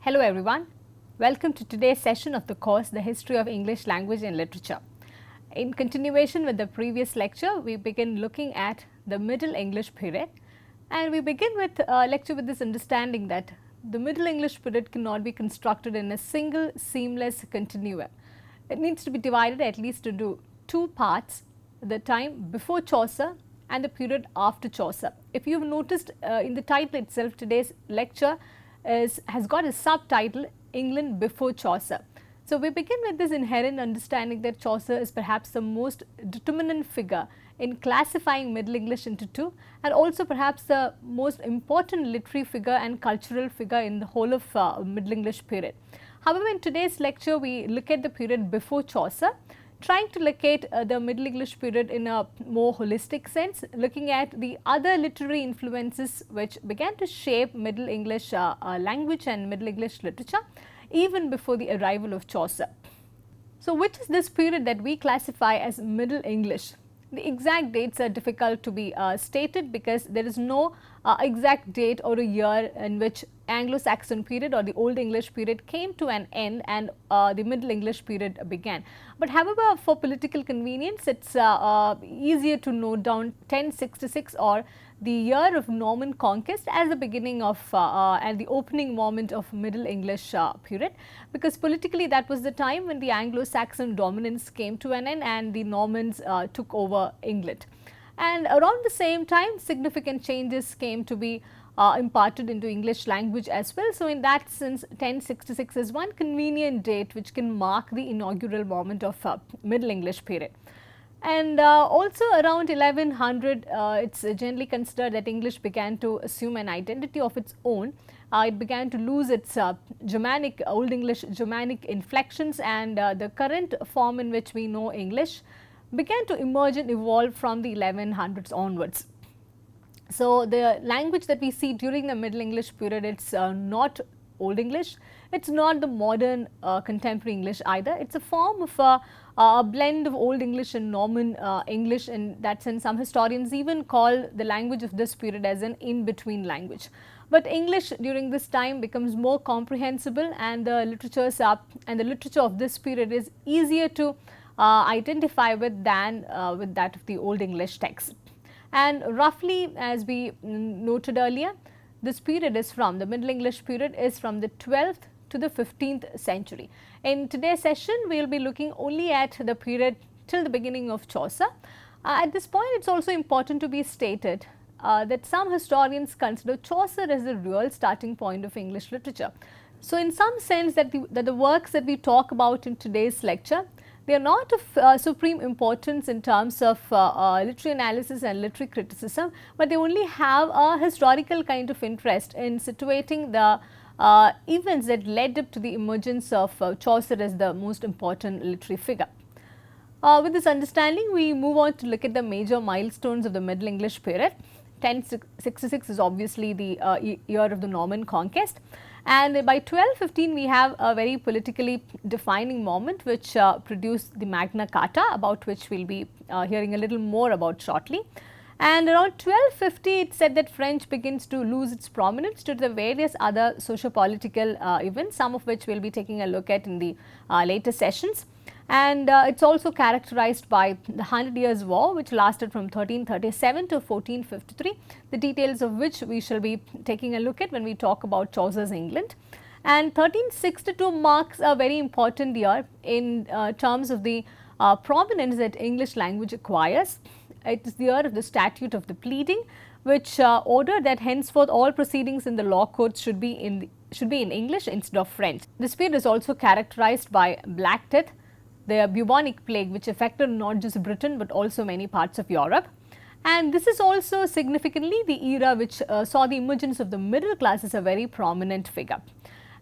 Hello everyone, welcome to today's session of the course The History of English Language and Literature. In continuation with the previous lecture, we begin looking at the Middle English period, and we begin with lecture with this understanding that the Middle English period cannot be constructed in a single seamless continuum. It needs to be divided at least into two parts, the time before Chaucer and the period after Chaucer. If you have noticed in the title itself, today's lecture has got a subtitle, England before Chaucer. So, we begin with this inherent understanding that Chaucer is perhaps the most determinant figure in classifying Middle English into two, and also perhaps the most important literary figure and cultural figure in the whole of Middle English period. However, in today's lecture, we look at the period before Chaucer, trying to locate the Middle English period in a more holistic sense, looking at the other literary influences which began to shape Middle English language and Middle English literature even before the arrival of Chaucer. So, which is this period that we classify as Middle English? The exact dates are difficult to be stated because there is no exact date or a year in which Anglo-Saxon period or the Old English period came to an end and the Middle English period began. But however, for political convenience, it is easier to note down 1066 or the year of Norman conquest as the beginning of and the opening moment of Middle English period, because politically that was the time when the Anglo-Saxon dominance came to an end and the Normans took over England. And around the same time, significant changes came to be imparted into English language as well. So, in that sense, 1066 is one convenient date which can mark the inaugural moment of Middle English period. And also around 1100, it is generally considered that English began to assume an identity of its own. It began to lose its Germanic, Old English Germanic inflections, and the current form in which we know English began to emerge and evolve from the 1100s onwards. So, the language that we see during the Middle English period, it is not Old English, it is not the modern contemporary English either. It is a form of a blend of Old English and Norman English. In that sense, some historians even call the language of this period as an in-between language. But English during this time becomes more comprehensible, and the literatures and the literature of this period is easier to identify with than with that of the Old English text. And roughly, as we noted earlier, this period is from, the Middle English period is from the 12th to the 15th century. In today's session, we will be looking only at the period till the beginning of Chaucer. At this point, it is also important to be stated that some historians consider Chaucer as the real starting point of English literature. So, in some sense that the works that we talk about in today's lecture, they are not of supreme importance in terms of literary analysis and literary criticism, but they only have a historical kind of interest in situating the events that led up to the emergence of Chaucer as the most important literary figure. With this understanding, we move on to look at the major milestones of the Middle English period. 1066 is obviously the year of the Norman conquest, and by 1215 we have a very politically defining moment which produced the Magna Carta, about which we will be hearing a little more about shortly. And around 1250 it is said that French begins to lose its prominence due to the various other socio-political events, some of which we will be taking a look at in the later sessions. And it is also characterized by the 100 Years' War, which lasted from 1337 to 1453, the details of which we shall be taking a look at when we talk about Chaucer's England. And 1362 marks a very important year in terms of the prominence that English language acquires. It is the year of the Statute of the Pleading, which ordered that henceforth all proceedings in the law courts should be in English instead of French. This period is also characterized by Black Death, the bubonic plague, which affected not just Britain but also many parts of Europe. And this is also significantly the era which saw the emergence of the middle class as a very prominent figure.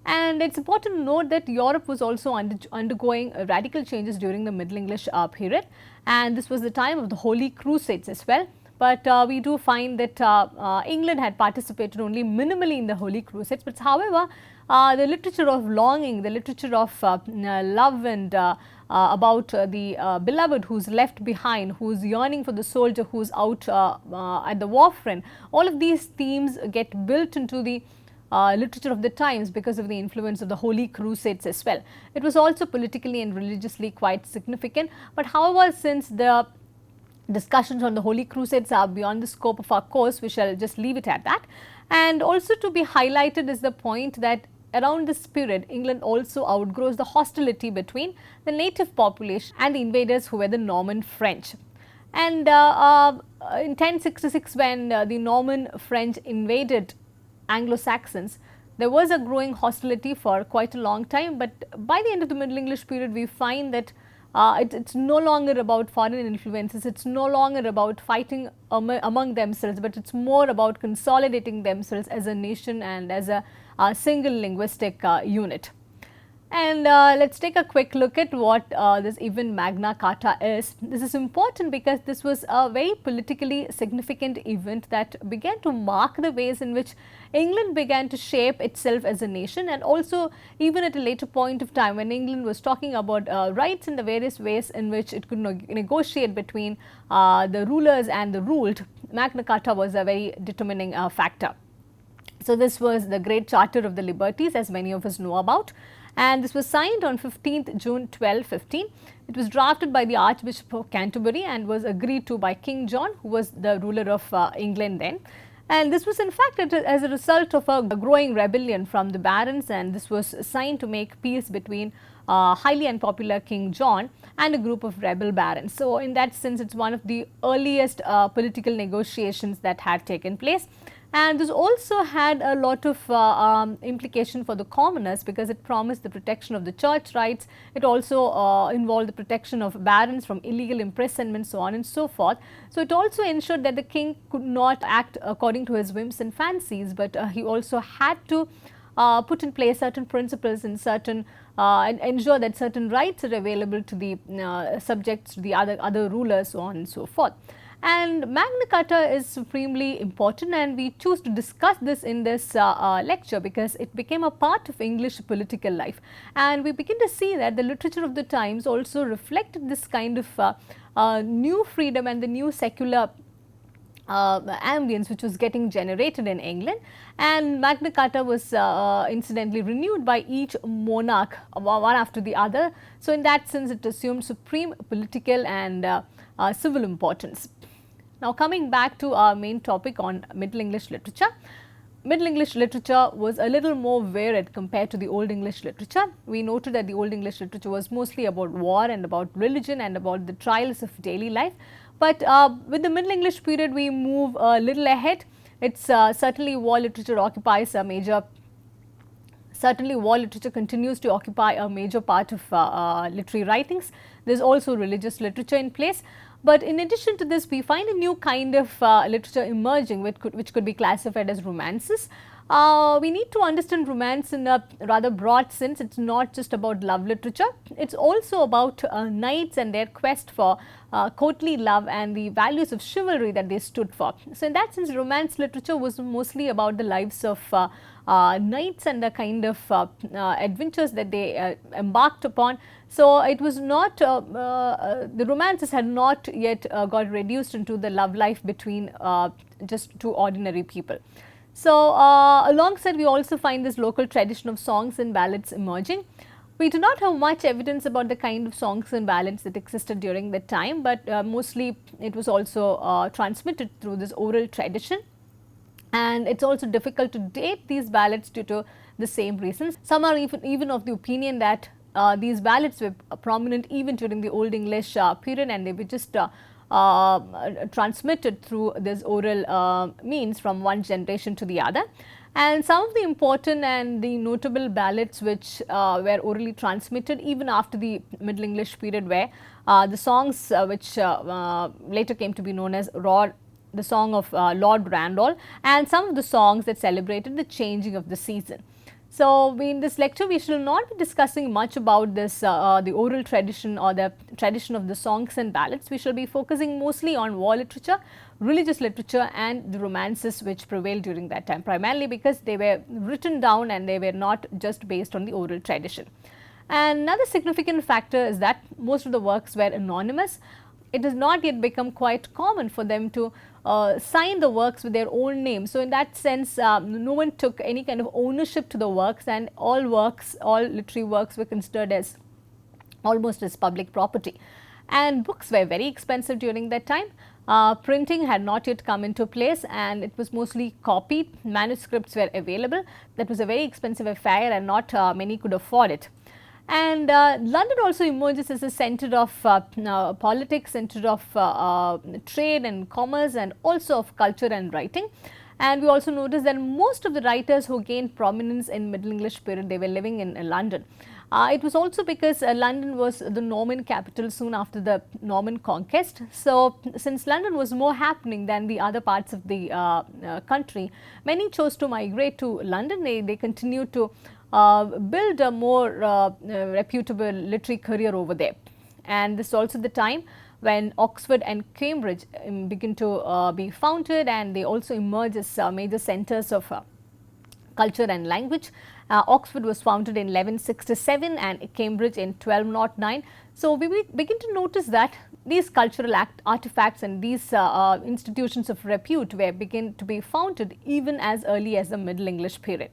And it is important to note that Europe was also undergoing radical changes during the Middle English period, and this was the time of the Holy Crusades as well. But we do find that England had participated only minimally in the Holy Crusades, but however, the literature of longing, the literature of love and about the beloved who is left behind, who is yearning for the soldier who is out at the war front, all of these themes get built into the literature of the times because of the influence of the Holy Crusades as well. It was also politically and religiously quite significant, but however, since the discussions on the Holy Crusades are beyond the scope of our course, we shall just leave it at that. And also to be highlighted is the point that around this period, England also outgrows the hostility between the native population and the invaders who were the Norman French. And in 1066, when the Norman French invaded Anglo-Saxons, there was a growing hostility for quite a long time, but by the end of the Middle English period, we find that it's no longer about foreign influences, it's no longer about fighting among themselves, but it's more about consolidating themselves as a nation and as a single linguistic unit. And let us take a quick look at what this even Magna Carta is. This is important because this was a very politically significant event that began to mark the ways in which England began to shape itself as a nation, and also even at a later point of time when England was talking about rights and the various ways in which it could negotiate between the rulers and the ruled, Magna Carta was a very determining factor. So, this was the Great Charter of the Liberties, as many of us know about, and this was signed on 15th June 1215. It was drafted by the Archbishop of Canterbury and was agreed to by King John, who was the ruler of England then. And this was in fact as a result of a growing rebellion from the barons, and this was signed to make peace between highly unpopular King John and a group of rebel barons. So, in that sense, it is one of the earliest political negotiations that had taken place. And this also had a lot of implication for the commoners because it promised the protection of the church rights. It also involved the protection of barons from illegal imprisonment, so on and so forth. So, it also ensured that the king could not act according to his whims and fancies, but he also had to put in place certain principles and certain and ensure that certain rights are available to the subjects, to the other rulers, so on and so forth. And Magna Carta is supremely important, and we choose to discuss this in this lecture because it became a part of English political life, and we begin to see that the literature of the times also reflected this kind of new freedom and the new secular ambience which was getting generated in England. And Magna Carta was incidentally renewed by each monarch one after the other. So, in that sense, it assumed supreme political and civil importance. Now, coming back to our main topic on Middle English literature. Middle English literature was a little more varied compared to the Old English literature. We noted that the Old English literature was mostly about war and about religion and about the trials of daily life. But with the Middle English period, we move a little ahead. It's certainly war literature occupies a major war literature continues to occupy a major part of literary writings. There is also religious literature in place. But in addition to this, we find a new kind of literature emerging which could be classified as romances. We need to understand romance in a rather broad sense. It is not just about love literature, it is also about knights and their quest for courtly love and the values of chivalry that they stood for. So, in that sense, romance literature was mostly about the lives of knights and the kind of adventures that they embarked upon. So, it was not the romances had not yet got reduced into the love life between just two ordinary people. So, alongside we also find this local tradition of songs and ballads emerging. We do not have much evidence about the kind of songs and ballads that existed during that time, but mostly it was also transmitted through this oral tradition, and it is also difficult to date these ballads due to the same reasons. Some are even of the opinion that these ballads were prominent even during the Old English period, and they were just transmitted through this oral means from one generation to the other. And some of the important and the notable ballads which were orally transmitted even after the Middle English period were the songs which later came to be known as the song of Lord Randall, and some of the songs that celebrated the changing of the season. So, in this lecture we shall not be discussing much about this the oral tradition or the tradition of the songs and ballads. We shall be focusing mostly on war literature, religious literature and the romances which prevailed during that time, primarily because they were written down and they were not just based on the oral tradition. And another significant factor is that most of the works were anonymous. It has not yet become quite common for them to sign the works with their own name. So, in that sense, no one took any kind of ownership to the works, and all works, all literary works were considered as almost as public property. And books were very expensive during that time. Printing had not yet come into place, and it was mostly copied. Manuscripts were available. That was a very expensive affair, and not many could afford it. And London also emerges as a center of politics, center of trade and commerce, and also of culture and writing. And we also notice that most of the writers who gained prominence in Middle English period, they were living in London. It was also because London was the Norman capital soon after the Norman conquest. So, since London was more happening than the other parts of the country, many chose to migrate to London. They continued to build a more reputable literary career over there. And this is also the time when Oxford and Cambridge begin to be founded, and they also emerge as major centers of culture and language. Oxford was founded in 1167 and Cambridge in 1209. So, we begin to notice that these cultural artifacts and these institutions of repute were begin to be founded even as early as the Middle English period.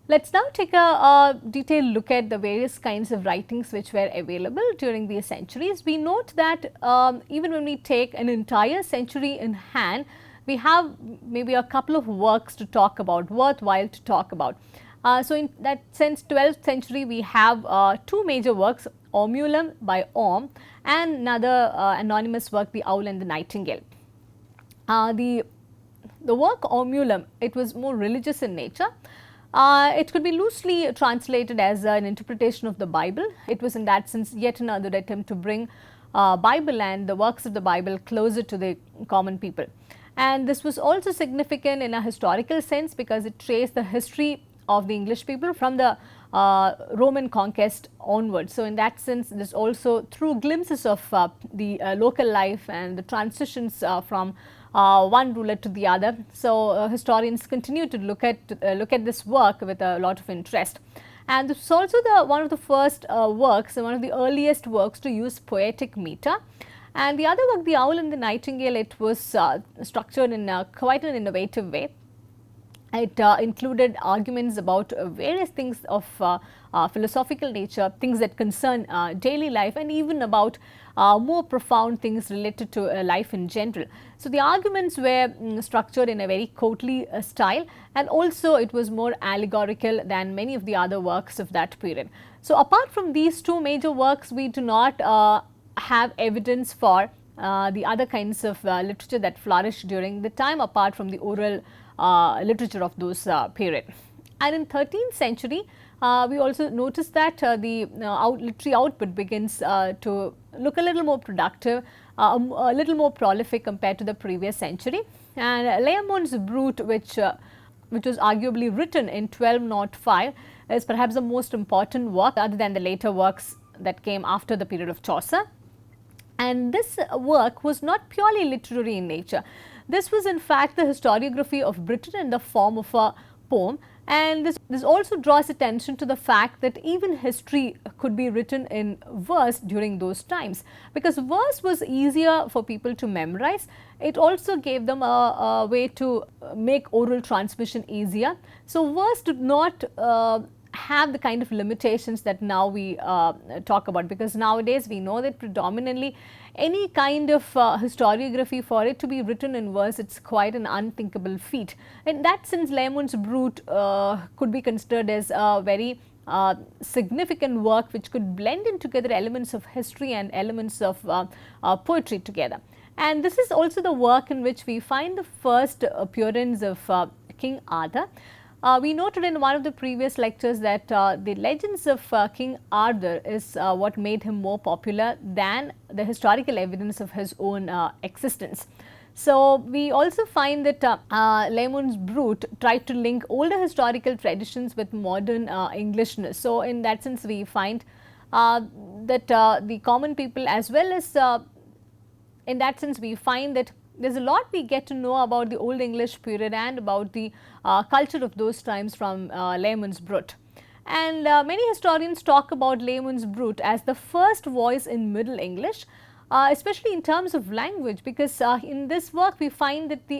Let us now take a detailed look at the various kinds of writings which were available during these centuries. We note that even when we take an entire century in hand, we have maybe a couple of works to talk about, worthwhile to talk about. So, in that sense, 12th century we have two major works, Ormulum by Orm and another anonymous work, The Owl and the Nightingale. The work Ormulum, it was more religious in nature. It could be loosely translated as an interpretation of the Bible. It was in that sense yet another attempt to bring Bible and the works of the Bible closer to the common people. And this was also significant in a historical sense because it traced the history of the English people from the Roman conquest onwards. So, in that sense, this also threw glimpses of the local life and the transitions from one ruler to the other. So, historians continue to look at this work with a lot of interest. And this is also one of the first works, one of the earliest works to use poetic meter. And the other work, The Owl and the Nightingale, it was structured in quite an innovative way. It included arguments about various things of philosophical nature, things that concern daily life, and even about more profound things related to life in general. So, the arguments were structured in a very courtly style, and also it was more allegorical than many of the other works of that period. So, apart from these two major works, we do not have evidence for the other kinds of literature that flourished during the time apart from the oral literature of those period. And in 13th century, we also notice that the literary output begins to look a little more productive, a little more prolific compared to the previous century. And Layamon's Brut, which was arguably written in 1205, is perhaps the most important work other than the later works that came after the period of Chaucer. And this work was not purely literary in nature. This was in fact the historiography of Britain in the form of a poem, and this also draws attention to the fact that even history could be written in verse during those times, because verse was easier for people to memorize. It also gave them a way to make oral transmission easier. So, verse did not have the kind of limitations that now we talk about, because nowadays we know that predominantly any kind of historiography, for it to be written in verse, it is quite an unthinkable feat. In that sense, Layamon's Brut could be considered as a very significant work which could blend in together elements of history and elements of poetry together. And this is also the work in which we find the first appearance of King Arthur. We noted in one of the previous lectures that the legends of King Arthur is what made him more popular than the historical evidence of his own existence. So, we also find that Layamon's Brut tried to link older historical traditions with modern Englishness. So, in that sense we find that the common people, as well as in that sense we find that there is a lot we get to know about the Old English period and about the culture of those times from Layamon's Brut. And many historians talk about Layamon's Brut as the first voice in Middle English. especially in terms of language, because in this work we find that the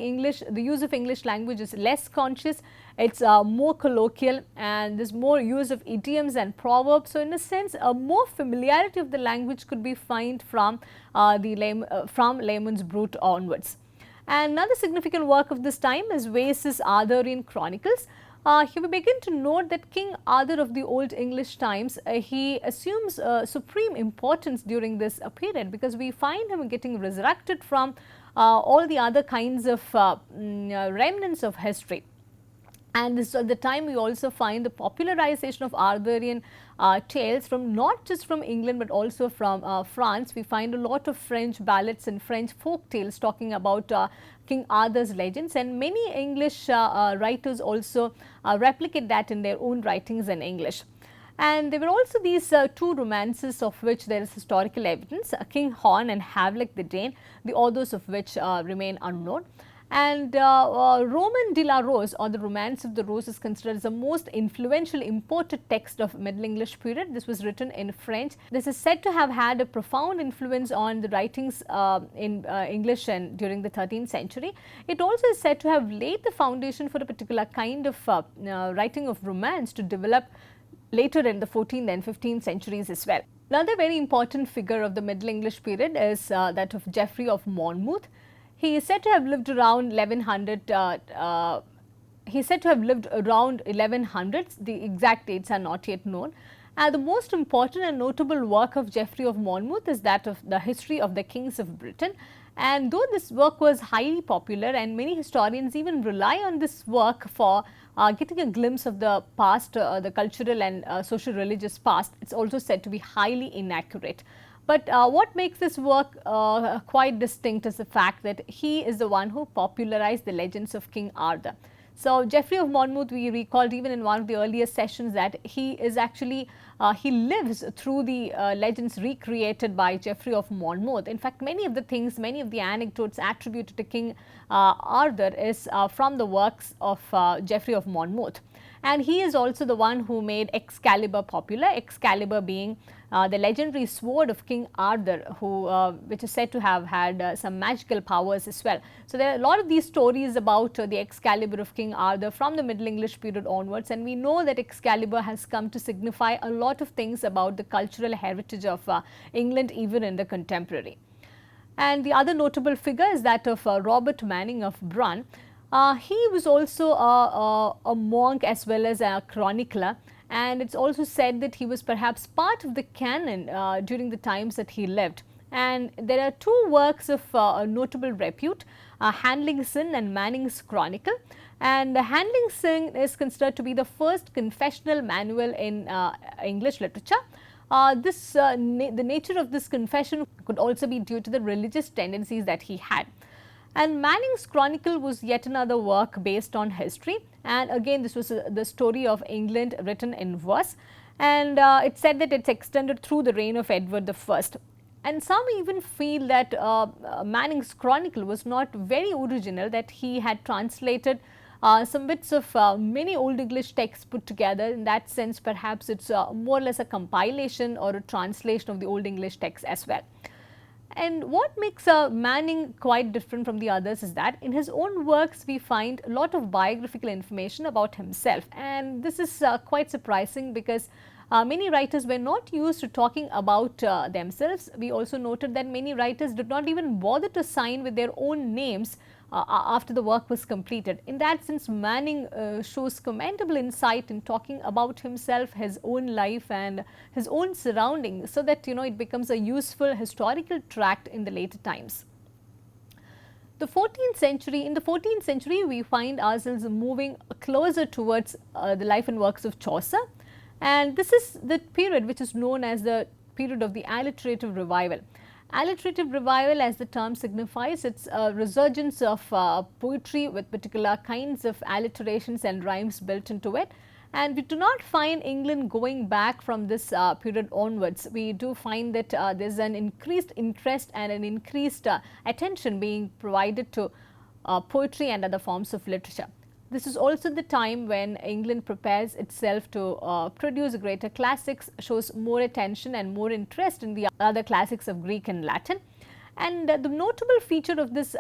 use of English language is less conscious, it's more colloquial, and there's more use of idioms and proverbs. So in a sense, a more familiarity of the language could be found from from Layamon's Brut onwards. And another significant work of this time is Wace's Arthurian Chronicles. Here we begin to note that King Arthur of the Old English times, he assumes supreme importance during this period, because we find him getting resurrected from all the other kinds of remnants of history. And this is at the time we also find the popularization of Arthurian tales from not just from England but also from France. We find a lot of French ballads and French folk tales talking about King Arthur's legends, and many English writers also replicate that in their own writings in English. And there were also these two romances of which there is historical evidence, King Horn and Havelok the Dane, the authors of which remain unknown. And Roman de la Rose, or the Romance of the Rose, is considered as the most influential imported text of Middle English period. This was written in French. This is said to have had a profound influence on the writings in English and during the 13th century. It also is said to have laid the foundation for a particular kind of writing of romance to develop later in the 14th and 15th centuries as well. Another very important figure of the Middle English period is that of Geoffrey of Monmouth. He is said to have lived around 1100. He is said to have lived around 1100s. The exact dates are not yet known. The most important and notable work of Geoffrey of Monmouth is that of the History of the Kings of Britain. And though this work was highly popular, and many historians even rely on this work for getting a glimpse of the past, the cultural and social religious past, it is also said to be highly inaccurate. But what makes this work quite distinct is the fact that he is the one who popularized the legends of King Arthur. So, Geoffrey of Monmouth, we recalled even in one of the earlier sessions that he is actually, he lives through the legends recreated by Geoffrey of Monmouth. In fact, many of the things, many of the anecdotes attributed to King Arthur is from the works of Geoffrey of Monmouth. And he is also the one who made Excalibur popular, Excalibur being the legendary sword of King Arthur, which is said to have had some magical powers as well. So, there are a lot of these stories about the Excalibur of King Arthur from the Middle English period onwards, and we know that Excalibur has come to signify a lot of things about the cultural heritage of England even in the contemporary. And the other notable figure is that of Robert Manning of Brun. He was also a monk as well as a chronicler, and it is also said that he was perhaps part of the canon during the times that he lived. And there are two works of notable repute, Handling Sin and Manning's Chronicle. And Handling Sin is considered to be the first confessional manual in English literature. The nature of this confession could also be due to the religious tendencies that he had. And Manning's Chronicle was yet another work based on history, and again this was the story of England written in verse, and it said that it is extended through the reign of Edward I. And some even feel that Manning's Chronicle was not very original, that he had translated some bits of many Old English texts put together. In that sense, perhaps it is more or less a compilation or a translation of the Old English text as well. And what makes Manning quite different from the others is that in his own works we find a lot of biographical information about himself, and this is quite surprising because many writers were not used to talking about themselves. We also noted that many writers did not even bother to sign with their own names after the work was completed. In that sense, Manning shows commendable insight in talking about himself, his own life and his own surroundings, so that it becomes a useful historical tract in the later times. The 14th century, in the 14th century we find ourselves moving closer towards the life and works of Chaucer, and this is the period which is known as the period of the alliterative revival. Alliterative revival, as the term signifies, it is a resurgence of poetry with particular kinds of alliterations and rhymes built into it, and we do not find England going back from this period onwards. We do find that there is an increased interest and an increased attention being provided to poetry and other forms of literature. This is also the time when England prepares itself to produce greater classics, shows more attention and more interest in the other classics of Greek and Latin. And the notable feature of this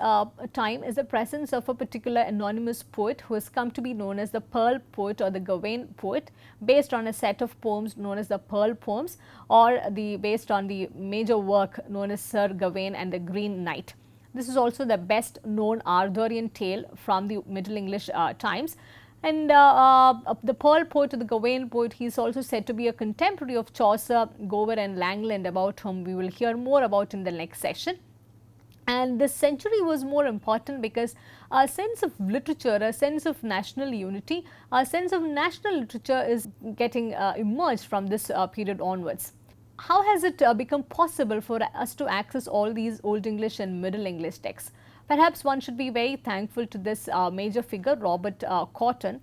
time is the presence of a particular anonymous poet who has come to be known as the Pearl poet or the Gawain poet, based on a set of poems known as the Pearl poems, or based on the major work known as Sir Gawain and the Green Knight. This is also the best known Arthurian tale from the Middle English times. And the Pearl poet or the Gawain poet, he is also said to be a contemporary of Chaucer, Gower and Langland, about whom we will hear more about in the next session. And this century was more important because a sense of literature, a sense of national unity, a sense of national literature is getting emerged from this period onwards. How has it become possible for us to access all these Old English and Middle English texts? Perhaps one should be very thankful to this major figure, Robert Cotton.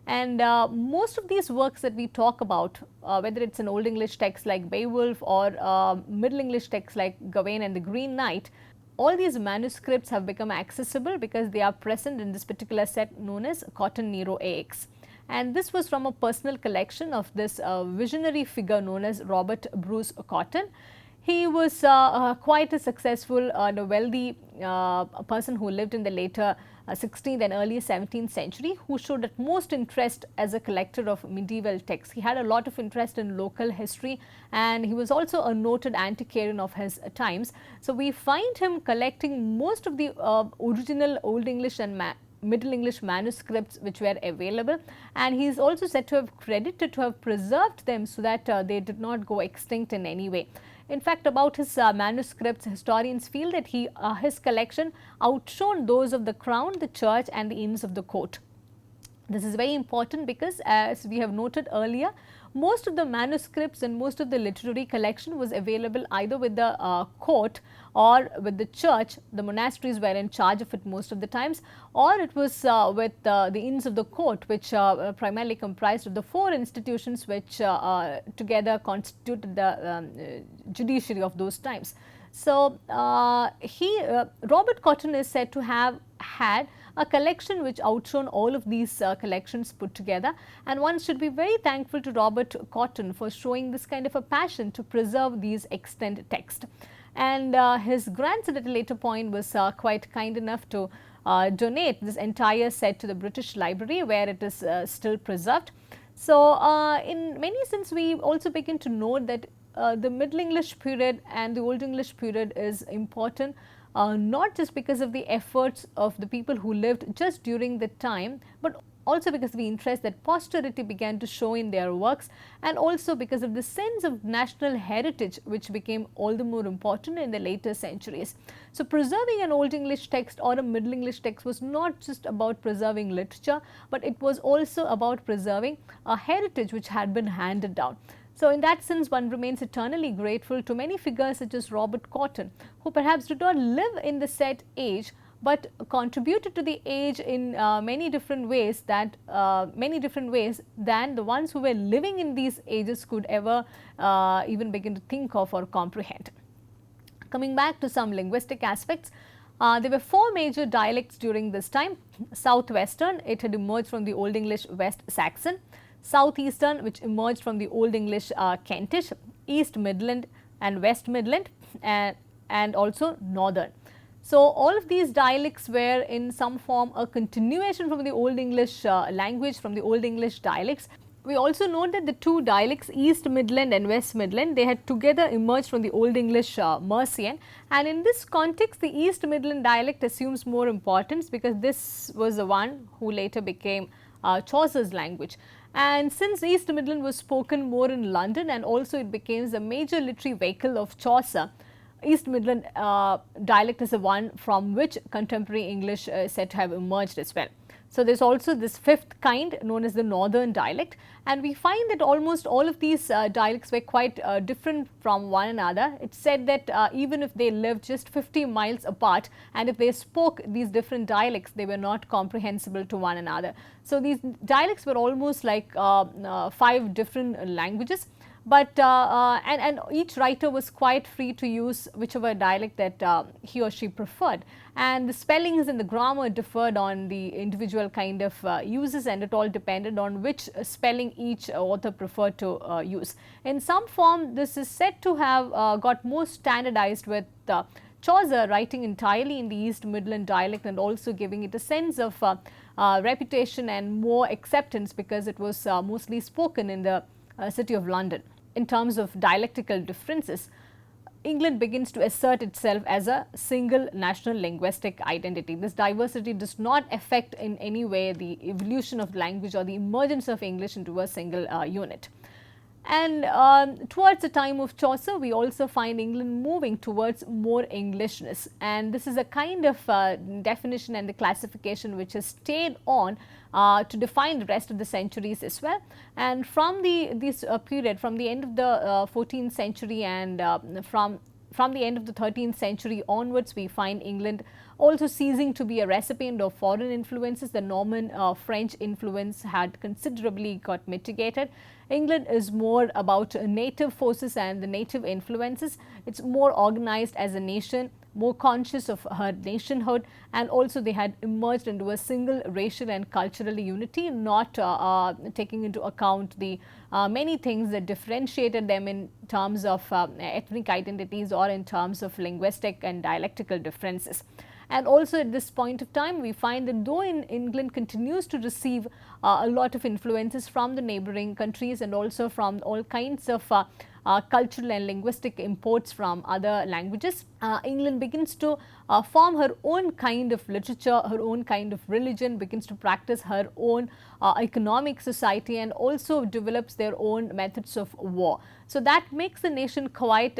And most of these works that we talk about, whether it is an Old English text like Beowulf or Middle English texts like Gawain and the Green Knight, all these manuscripts have become accessible because they are present in this particular set known as Cotton Nero AX. And this was from a personal collection of this visionary figure known as Robert Bruce Cotton. He was quite a successful and a wealthy person who lived in the later 16th and early 17th century, who showed at most interest as a collector of medieval texts. He had a lot of interest in local history, and he was also a noted antiquarian of his times. So, we find him collecting most of the original Old English and Middle English manuscripts which were available, and he is also said to have credited to have preserved them so that they did not go extinct in any way. In fact, about his manuscripts, historians feel that his collection outshone those of the crown, the church and the inns of the court. This is very important because, as we have noted earlier, most of the manuscripts and most of the literary collection was available either with the court or with the church. The monasteries were in charge of it most of the times, or it was with the inns of the court, which primarily comprised of the four institutions which together constituted the judiciary of those times. So, Robert Cotton is said to have had a collection which outshone all of these collections put together, and one should be very thankful to Robert Cotton for showing this kind of a passion to preserve these extant texts. And his grandson at a later point was quite kind enough to donate this entire set to the British Library, where it is still preserved. So, in many sense we also begin to note that the Middle English period and the Old English period is important, not just because of the efforts of the people who lived just during the time, but also because of the interest that posterity began to show in their works, and also because of the sense of national heritage which became all the more important in the later centuries. So, preserving an Old English text or a Middle English text was not just about preserving literature, but it was also about preserving a heritage which had been handed down. So, in that sense, one remains eternally grateful to many figures such as Robert Cotton, who perhaps did not live in the said age, but contributed to the age in many different ways than the ones who were living in these ages could ever even begin to think of or comprehend. Coming back to some linguistic aspects, there were four major dialects during this time. Southwestern, it had emerged from the Old English West Saxon. Southeastern, which emerged from the Old English Kentish, East Midland and West Midland, and also Northern. So, all of these dialects were in some form a continuation from the Old English language, from the Old English dialects. We also note that the two dialects, East Midland and West Midland, they had together emerged from the Old English Mercian, and in this context the East Midland dialect assumes more importance because this was the one who later became Chaucer's language. And since East Midland was spoken more in London and also it became the major literary vehicle of Chaucer, East Midland dialect is the one from which contemporary English is said to have emerged as well. So, there is also this fifth kind known as the Northern dialect, and we find that almost all of these dialects were quite different from one another. It is said that even if they lived just 50 miles apart and if they spoke these different dialects, they were not comprehensible to one another. So, these dialects were almost like 5 different languages. But and each writer was quite free to use whichever dialect that he or she preferred, and the spellings and the grammar differed on the individual kind of uses, and it all depended on which spelling each author preferred to use. In some form, this is said to have got more standardized with Chaucer, writing entirely in the East Midland dialect and also giving it a sense of reputation and more acceptance because it was mostly spoken in the city of London. In terms of dialectical differences, England begins to assert itself as a single national linguistic identity. This diversity does not affect in any way the evolution of the language or the emergence of English into a single unit. And towards the time of Chaucer, we also find England moving towards more Englishness, and this is a kind of definition and the classification which has stayed on to define the rest of the centuries as well. And from this period, from the end of the 14th century and from the end of the 13th century onwards, we find England also ceasing to be a recipient of foreign influences. The Norman French influence had considerably got mitigated. England is more about native forces and the native influences. It's more organized as a nation, more conscious of her nationhood, and also they had emerged into a single racial and cultural unity, not taking into account the many things that differentiated them in terms of ethnic identities or in terms of linguistic and dialectical differences. And also at this point of time, we find that though England continues to receive a lot of influences from the neighboring countries and also from all kinds of cultural and linguistic imports from other languages, England begins to form her own kind of literature, her own kind of religion, begins to practice her own economic society, and also develops their own methods of war. So that makes the nation quite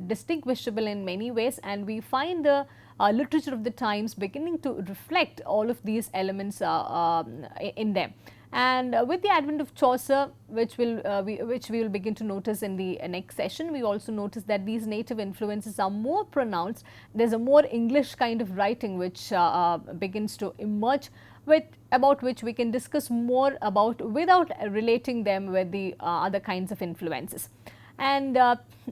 distinguishable in many ways, and we find the literature of the times beginning to reflect all of these elements in them. And with the advent of Chaucer, which we will begin to notice in the next session, we also notice that these native influences are more pronounced. There is a more English kind of writing which begins to emerge, about which we can discuss more about without relating them with the other kinds of influences. And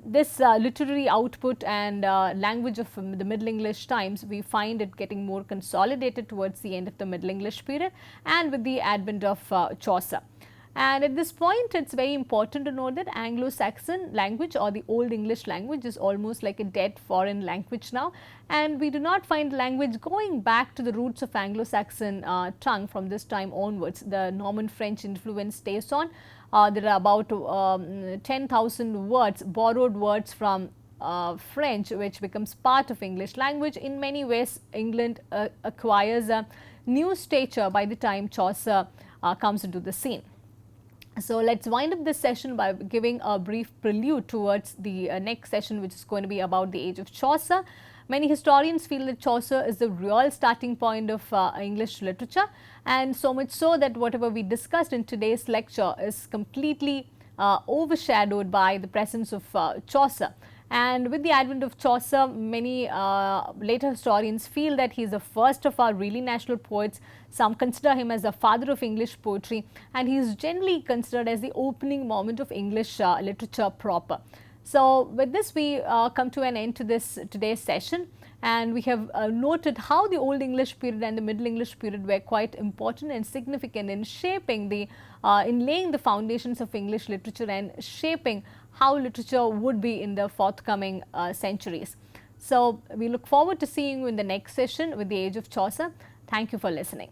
this literary output and language of the Middle English times, we find it getting more consolidated towards the end of the Middle English period and with the advent of Chaucer. And at this point, it is very important to note that Anglo-Saxon language or the Old English language is almost like a dead foreign language now, and we do not find language going back to the roots of Anglo-Saxon tongue from this time onwards. The Norman French influence stays on. There are about 10,000 words, borrowed words from French, which becomes part of English language. In many ways, England acquires a new stature by the time Chaucer comes into the scene. So, let us wind up this session by giving a brief prelude towards the next session, which is going to be about the age of Chaucer. Many historians feel that Chaucer is the real starting point of English literature, and so much so that whatever we discussed in today's lecture is completely overshadowed by the presence of Chaucer. And with the advent of Chaucer, many later historians feel that he is the first of our really national poets. Some consider him as the father of English poetry, and he is generally considered as the opening moment of English literature proper. So, with this we come to an end to this today's session, and we have noted how the Old English period and the Middle English period were quite important and significant in shaping in laying the foundations of English literature and shaping how literature would be in the forthcoming centuries. So, we look forward to seeing you in the next session with the age of Chaucer. Thank you for listening.